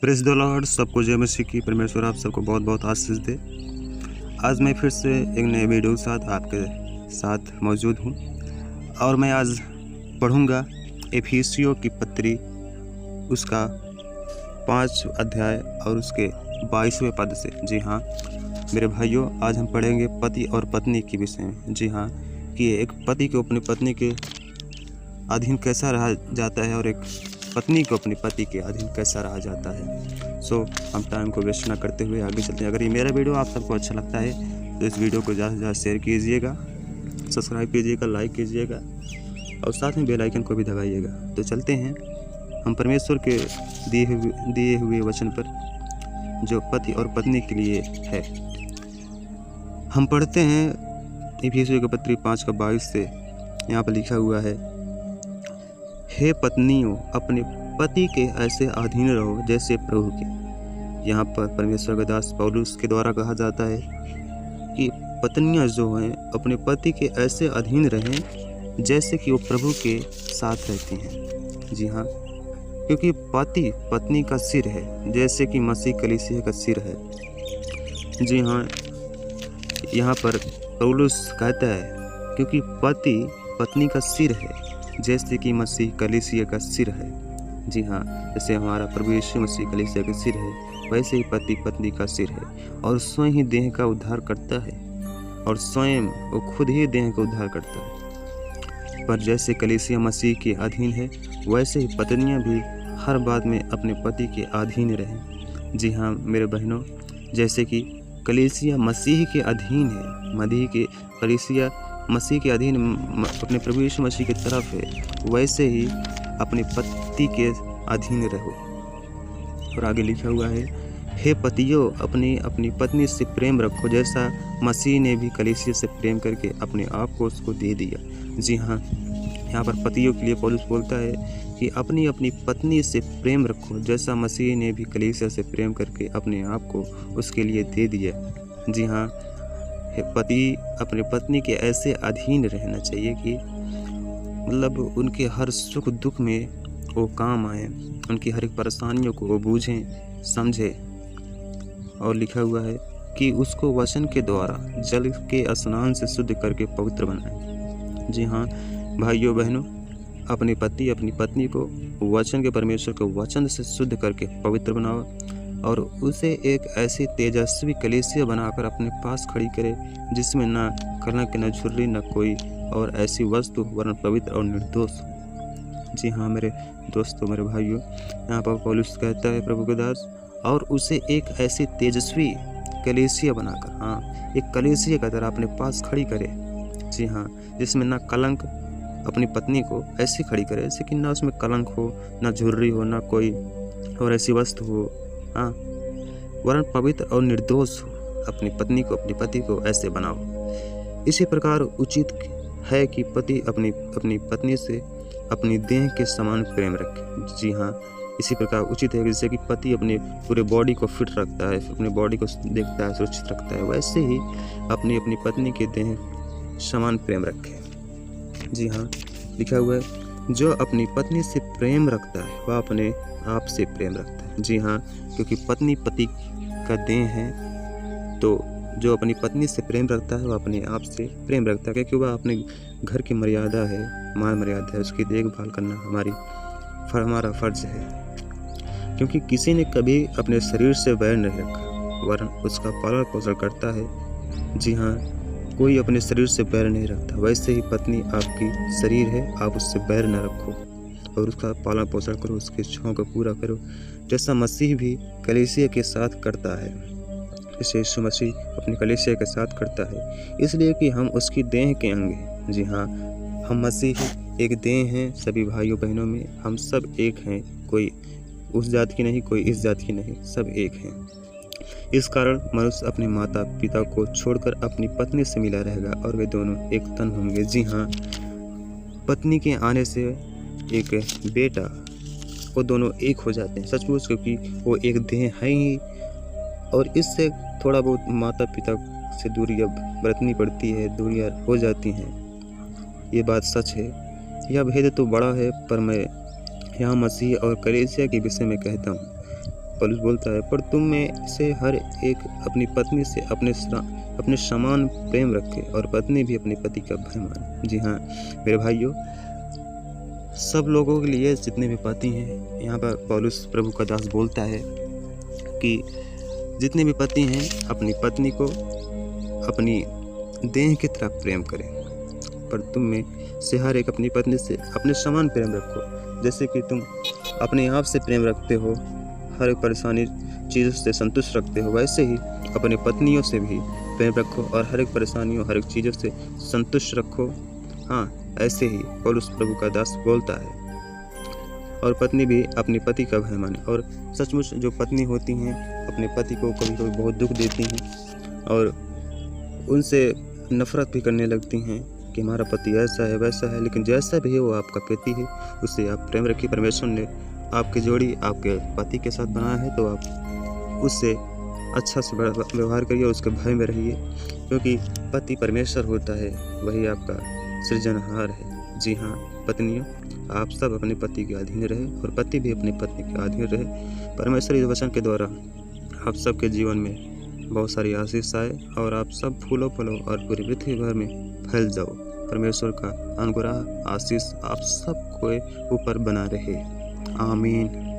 Praise the Lord. सबको जय मसीह की। परमेश्वर आप सबको बहुत बहुत आशीष दे। आज मैं फिर से एक नए वीडियो के साथ आपके साथ मौजूद हूँ और मैं आज पढ़ूँगा एफिसियों की पत्री, उसका 5 अध्याय और उसके 22वें पद से। जी हाँ मेरे भाइयों, आज हम पढ़ेंगे पति और पत्नी के विषय में। जी हाँ, कि एक पति को अपनी पत्नी के अधीन कैसा रहा जाता है और एक पत्नी को अपनी पति के अधीन कैसा रहा जाता है। हम टाइम को वेस्ट ना करते हुए आगे चलते हैं। अगर ये मेरा वीडियो आप सबको अच्छा लगता है तो इस वीडियो को ज़्यादा से ज़्यादा शेयर कीजिएगा, सब्सक्राइब कीजिएगा, लाइक कीजिएगा और साथ में बेल आइकन को भी दबाइएगा। तो चलते हैं हम परमेश्वर के दिए हुए वचन पर, जो पति और पत्नी के लिए है। हम पढ़ते हैं एफिसियों की पत्री 5:22 से। यहाँ पर लिखा हुआ है, हे पत्नियों, अपने पति के ऐसे अधीन रहो जैसे प्रभु के। यहाँ पर परमेश्वर के दास पौलुस के द्वारा कहा जाता है कि पत्नियां जो हैं अपने पति के ऐसे अधीन रहें जैसे कि वो प्रभु के साथ रहती हैं। जी हाँ, क्योंकि पति पत्नी का सिर है, जैसे कि मसीह कलीसिया का सिर है। जी हाँ, यहाँ पर पौलुस कहता है क्योंकि पति पत्नी का सिर है, जैसे कि मसीह कलीसिया का सिर है। जी हाँ, जैसे हमारा प्रभु यीशु मसीह कलीसिया का सिर है, वैसे ही पति पत्नी का सिर है और स्वयं ही देह का उद्धार करता है और स्वयं वो खुद ही देह का उद्धार करता है। पर जैसे कलीसिया मसीह के अधीन है, वैसे ही पत्नियां भी हर बात में अपने पति के अधीन रहें। जी हाँ मेरे बहनों, जैसे कि कलीसिया मसीह के अधीन है, कलीसिया मसीह के अधीन अपने प्रभु यीशु मसीह की तरफ है, वैसे ही अपने पति के अधीन रहो। और आगे लिखा हुआ है, हे पतियों, अपनी पत्नी से प्रेम रखो जैसा मसीह ने भी कलीसिया से प्रेम करके अपने आप को उसको दे दिया। जी हाँ, यहाँ पर पतियों के लिए पौलुस बोलता है कि अपनी पत्नी से प्रेम रखो जैसा मसीह ने भी कलीसिया से प्रेम करके अपने आप को उसके लिए दे दिया। जी हाँ, पति अपनी पत्नी के ऐसे अधीन रहना चाहिए कि मतलब उनके हर सुख दुख में वो काम आए, उनकी हर एक परेशानियों को वो बूझें, समझें। और लिखा हुआ है कि उसको वचन के द्वारा जल के स्नान से शुद्ध करके पवित्र बनाएं। जी हाँ भाइयों बहनों, अपने पति अपनी पत्नी को वचन के, परमेश्वर के वचन से शुद्ध करके पवित्र बनाओ और उसे एक ऐसी तेजस्वी कलीसिया बनाकर अपने पास खड़ी करे जिसमें ना कलंक, न झुर्री, न कोई और ऐसी वस्तु, वरन पवित्र और निर्दोष। जी हाँ मेरे दोस्तों, मेरे भाइयों, यहाँ पर पौलुस कहता है प्रभु के दास, और उसे एक ऐसी तेजस्वी कलीसिया बनाकर, हाँ एक कलीसिया की तरह अपने पास खड़ी करे। जी हाँ, जिसमें ना कलंक, अपनी पत्नी को ऐसी खड़ी करे जैसे कि ना उसमें कलंक हो, ना झुर्री हो, ना कोई और ऐसी वस्तु हो, हाँ वरन पवित्र और निर्दोष हो। अपनी पत्नी को, अपनी पति को ऐसे बनाओ। इसी प्रकार उचित है कि पति अपनी पत्नी से अपनी देह के समान प्रेम रखे। जी हाँ, इसी प्रकार उचित है जैसे कि पति अपने पूरे बॉडी को फिट रखता है, अपने बॉडी को देखता है, सुरक्षित रखता है, वैसे ही अपनी पत्नी के देह समान प्रेम रखे। जी हाँ, लिखा हुआ है, जो अपनी पत्नी से प्रेम रखता है वह अपने आप से प्रेम रखता है। जी हाँ, क्योंकि पत्नी पति का देह है, तो जो अपनी पत्नी से प्रेम रखता है वह अपने आप से प्रेम रखता है, क्योंकि वह अपने घर की मर्यादा है, मान मर्यादा है, उसकी देखभाल करना हमारा फर्ज है। क्योंकि किसी ने कभी अपने शरीर से बैर नहीं रखा, वरन उसका पालन पोषण करता है। जी हाँ, कोई अपने शरीर से बैर नहीं रखता, वैसे ही पत्नी आपकी शरीर है, आप उससे बैर न रखो और उसका पालन पोषण करो, उसके इच्छाओं को पूरा करो, जैसा मसीह भी कलीसिया के साथ करता है, जैसे यीशु मसीह अपनी कलीसिया के साथ करता है, इसलिए कि हम उसकी देह के अंग हैं। जी हाँ, हम मसीह एक देह हैं, सभी भाइयों बहनों में हम सब एक हैं, कोई उस जात की नहीं, कोई इस जात की नहीं, सब एक हैं। इस कारण मनुष्य अपने माता पिता को छोड़कर अपनी पत्नी से मिला रहेगा और वे दोनों एक तन होंगे। जी हाँ, पत्नी के आने से एक बेटा, वो दोनों एक हो जाते हैं सचमुच, क्योंकि वो एक देह है ही। और इससे थोड़ा बहुत माता पिता से दूरी अब बरतनी पड़ती है, दूरियां हो जाती हैं, ये बात सच है। यह भेद तो बड़ा है, पर मैं यहाँ मसीह और कलीसिया के विषय में कहता हूँ। पौलुस बोलता है, पर तुम में से हर एक अपनी पत्नी से अपने समान प्रेम रखे और पत्नी भी अपने पति का भय माने। जी हाँ मेरे भाइयों, सब लोगों के लिए जितने भी पति हैं, यहाँ पर पौलुस प्रभु का दास बोलता है कि जितने भी पति हैं अपनी पत्नी को अपनी देह की तरह प्रेम करें, पर तुम में से हर एक अपनी पत्नी से अपने समान प्रेम रखो। जैसे कि तुम अपने आप से प्रेम रखते हो, हर एक परेशानी चीज़ों से संतुष्ट रखते हो, वैसे ही अपने पत्नियों से भी प्रेम रखो और हर एक परेशानियों हर एक चीज़ों से संतुष्ट रखो। हाँ, ऐसे ही पौलुस प्रभु का दास बोलता है। और पत्नी भी अपने पति का भय माने। और सचमुच जो पत्नी होती हैं अपने पति को कभी कभी बहुत दुख देती हैं और उनसे नफरत भी करने लगती हैं कि हमारा पति ऐसा है वैसा है, लेकिन जैसा भी है वो आपका पति है, उससे आप प्रेम रखिए। परमेश्वर ने आपकी जोड़ी आपके पति के साथ बनाया है, तो आप उससे अच्छा से व्यवहार करिए और उसके भय में रहिए, क्योंकि पति परमेश्वर होता है, वही आपका सृजनहार है। जी हाँ पत्नियों, आप सब अपने पति के अधीन रहे और पति भी अपनी पत्नी के अधीन रहे। परमेश्वर इस वचन के द्वारा आप सबके जीवन में बहुत सारी आशीष आए और आप सब फूलों फलों और पूरी पृथ्वी भर में फैल जाओ। परमेश्वर का अनुग्रह आशीष आप सबको ऊपर बना रहे। आमीन।